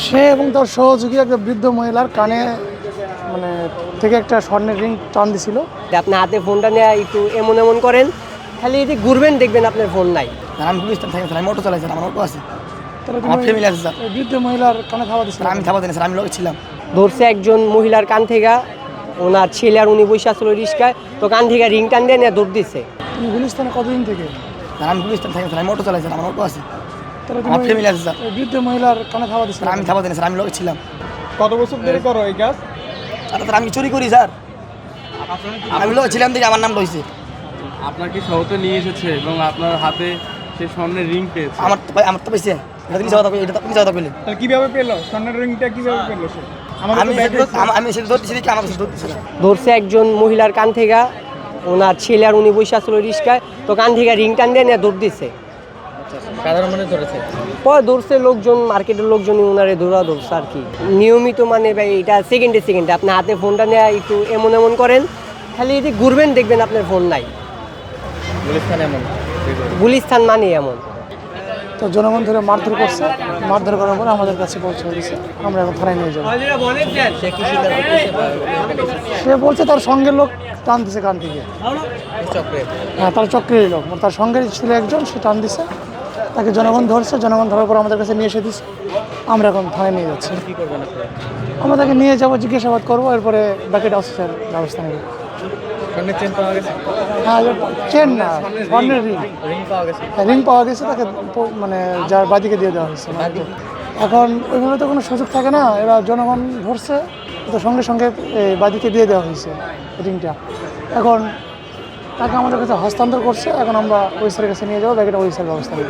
সে এবং তার সহযোগী একটা বৃদ্ধ মহিলার কানে মানে থেকে একটা স্বর্ণের রিং টান দিছিল। আপনার হাতে ফোনটা নিয়ে একটু এমন এমন করেন, খালি যদি ঘুরবেন দেখবেন আপনার ফোন নাই। আমি গুলিস্তান থাকি স্যার, আমি অটো চালাই স্যার, আমার অটো আছে, তাহলে আমার ফ্যামিলি আছে স্যার। ওই বৃদ্ধ মহিলার কানে থাবা দিছিল। আমি থাবা দিই স্যার, আমি লোক ছিলাম। ধরছে একজন মহিলার কান থেকে, ওনার ছেলে আর উনি বসে আসলো রিক্সায়, তো কান থেকে রিং টান দিয়ে নিয়ে দৌড় দিচ্ছে। তুমি গুলিস্তানে কতদিন থেকে? স্যার আমি গুলিস্তান থাকি স্যার, আমি অটো চালাই স্যার, আমার অটো আছে, তাহলে আমার ফ্যামিলি আছে স্যার। ওই বৃদ্ধ মহিলার কানে থাবা দিছিল। আমি থাবা দিই স্যার, আমি লোক ছিলাম। কত বছর ধরে করো এই কাজ? স্যার আমি চুরি করি স্যার, আমি লোক ছিলাম দেখে আমার নাম রয়েছে। আপনার কি শহরে নিয়ে এসেছে এবং আপনার হাতে সেই স্বর্ণের রিং পেয়েছে? আমার তো পেয়েছে, এটা তো এটা তো কথা বললেন। তাহলে কিভাবে পেলো স্বর্ণের রিংটা, কিভাবে পেলো সে? আমি সেটা ধরতেছি দেখি আমার ধরতেছি না। ধরছে একজন মহিলার কান থেকে, ওনার ছেলে আর উনি বসে আসলো রিক্সায়, তো কান থেকে রিং টান দিয়ে নিয়ে দৌড় দিচ্ছে। সাধারণ মানুষ ধরেছে। পরে ধরছে লোকজন, মার্কেটের লোকজনই ওনারে ধরছে আর কি। নিয়মিত মানে ভাই এটা সেকেন্ডে সেকেন্ডে আপনার হাতে ফোনটা নিয়ে একটু এমন এমন করেন, খালি যদি ঘুরবেন দেখবেন আপনার ফোন নাই। গুলিস্তান মানে এমন। তো জনগণ ধরে মারধর করছে, মারধর করার পরে আমাদের কাছে পৌঁছে দিয়েছে, আমরা এখন থানায় নিয়ে যাবো। সে বলছে তার সঙ্গের লোক টান দিছে কান থেকে। হ্যাঁ, তার চক্রের লোক, তার সঙ্গের ছিল একজন, সে টান দিছে, তাকে জনগণ ধরছে, জনগণ ধরার পর আমাদের কাছে নিয়ে এসে দিচ্ছে, আমরা এখন থানায় নিয়ে যাচ্ছি। আমরা তাকে নিয়ে যাবো, জিজ্ঞাসাবাদ করবো, এরপরে বাকিটা অফিসের ব্যবস্থা নেব। হ্যাঁ, চেন না, স্বর্ণের রিং রিং পাওয়া গেছে, তাকে মানে যার বাদিকে দিয়ে দেওয়া হয়েছে। এখন ওইভাবে তো কোনো সুযোগ থাকে না, এরা জনগণ ধরছে তো সঙ্গে সঙ্গে বাদিকে দিয়ে দেওয়া হয়েছে রিংটা। এখন তাকে আমাদের কাছে হস্তান্তর করছে, এখন আমরা ওই স্যারের কাছে নিয়ে যাবো, বাকিটা ওই স্যারের ব্যবস্থা নেব।